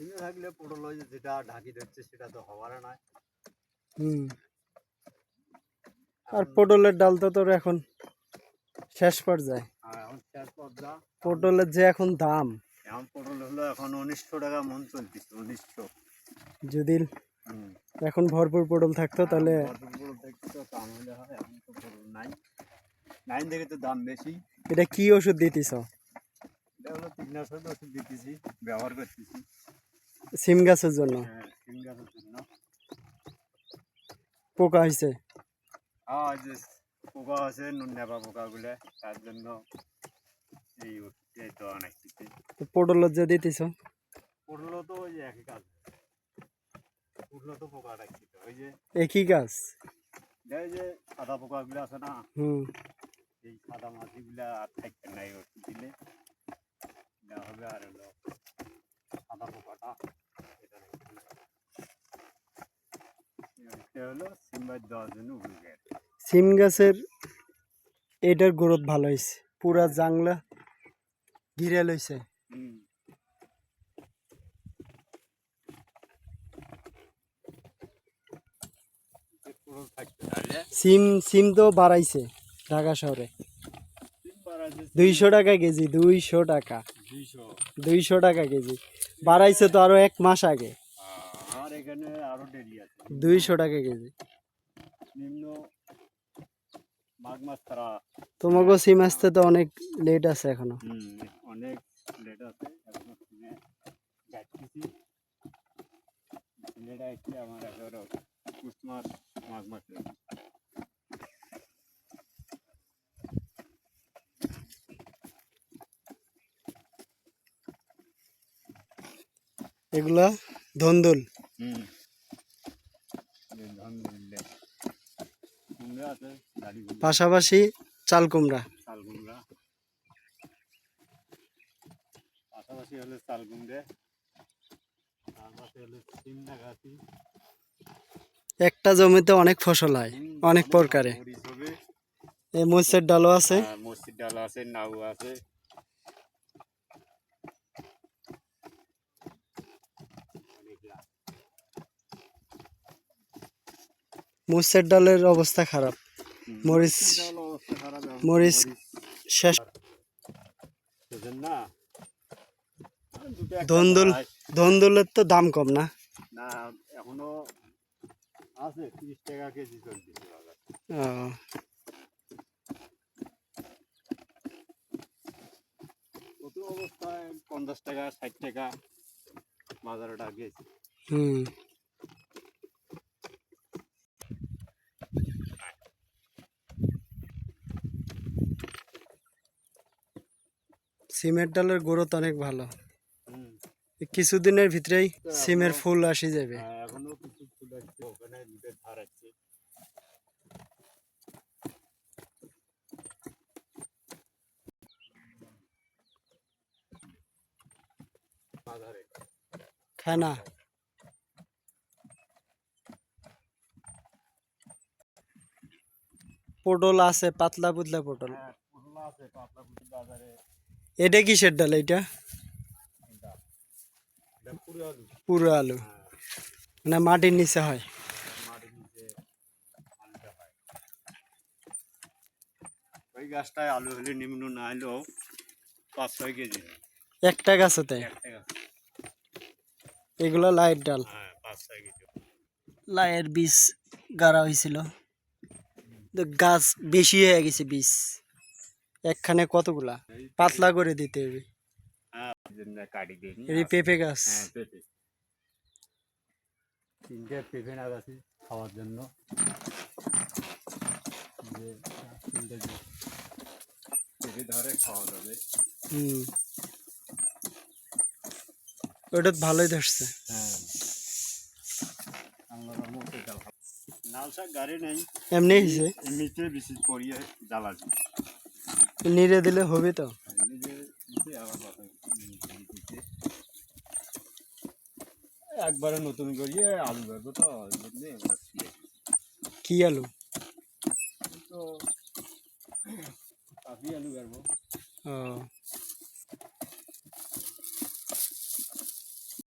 সিমে থাকলে পটল ওই যেটা ঢাকি ধরছে সেটা তো হওয়ার না। আর পটলের ডাল তো তোর এখন শেষ পর্যায়ে। এখন শেষ পর্যায়ে পটলের যে এখন দাম, এখন পটল হলো এখন 1900 টাকা মন চলতেছে, 1900। যদি এখন ভরপুর পটল থাকতো তাহলে পটল দেখতে দাম হলে হয়, এখন তো পটল নাই, নাই দেখে তো দাম বেশি। এটা কি ওষুধ দিতেছ? এটা হলো কীটনাশক ওষুধ দিতেছি, ব্যবহার করতেছি সিম গাছের জন্য। সিম গাছের জন্য। পোকা হয়েছে? হ্যাঁ, যে পোকা আছে নেপা পোকাগুলো, তার জন্য এই ওষুধটাই তো অনেক কিছু। পটলের যে দিতেছ? পটল তো ওই যে একই কাজ, পটল তো পোকা রাখছি তো ওই যে একই গাছ। এই যে সাদা পোকাগুলো আছে না, এই সাদা মাছিগুলা আর থাকতে নাই ওষুধ দিলে দেওয়া হবে। আর হলো সাদা পোকাটা, এটা হলো সিমবাই দেওয়ার জন্য উপযোগী। সিম গাছের এটার গ্রোথ ভালো হয়েছে, পুরা জাংলা ঘিরে লইছে। সিম সিম তো বাড়াইছে ঢাকা শহরে 200 টাকা কেজি। 200 টাকা, 200 টাকা কেজি বাড়াইছে তো আরো 1 মাস আগে। আর এখানে আরো দেরি আছে, 200 টাকা কেজি। নিম্ন মাঘ মাস ছাড়া তোমাকে সিম আসতে তো অনেক লেট আছে এখনো। অনেক লেট আছে এখনো। সিমে যাচ্ছি, সিলেটা আসছে আমার একেবারে পুষ মাস মাঘ মাসে। এগুলা ধন্দুল, পাশাপাশি চাল কুমড়া। চাল কুমড়া পাশাপাশি হলে চাল কুমড়ে, তার পাশে হলে সিম লাগাচ্ছি। একটা জমিতে অনেক ফসল হয়, অনেক প্রকারে। এই মরিচের ডালও আছে, মসজিদ ডাল আছে, নাউ আছে। মরিচের ডালের অবস্থা খারাপ, মরিচ মরিচ শেষ। ধন্দুল, ধন্দুলের তো দাম কম না? না, এখনো আছে 30 টাকা কেজি চলতেছে বাজার। প্রথম অবস্থায় 50 টাকা 60 টাকা বাজারটা গেছে। সিমের ডালের গ্রোথ অনেক ভালো, কিছুদিনের ভিতরেই সিমের ফুল আসি যাবে। এখনো কিছু ফুল আসছে, ওখানে দুটো ধার আছে। খায় না? পটল আছে পাতলা পুতলা পটল। এটা কিসের ডাল? এটা পুরো আলু, মানে মাটির নিচে হয়। ওই গাছটায় আলু হলে নিম্ন না হলেও 5-6 কেজি একটা গাছতে। এগুলো লাইট ডাল, 5-6 কেজি লাইয়ের বীজ গাড়া হয়েছিল, গাছ বেশি হয়ে গেছে বীজ। একখানে কতগুলা পাতলা করে দিতে হবে। এই পেঁপে গাছ, তিনটে পেঁপে গাছ আছে খাওয়ার জন্য। পেঁপে ধরে খাওয়া যাবে। ওটা ভালোই ধরছে। লাল শাক গাড়ি নেই, এমনি হয়েছে, এমনিতে বেশি পরিয়ে জ্বালাছি। নিড়ে দিলে হবে তো। একবারে নতুন করিয়ে আলু গাড়বো তো, কি আলু? তো কাঁচি আলু গাড়বো।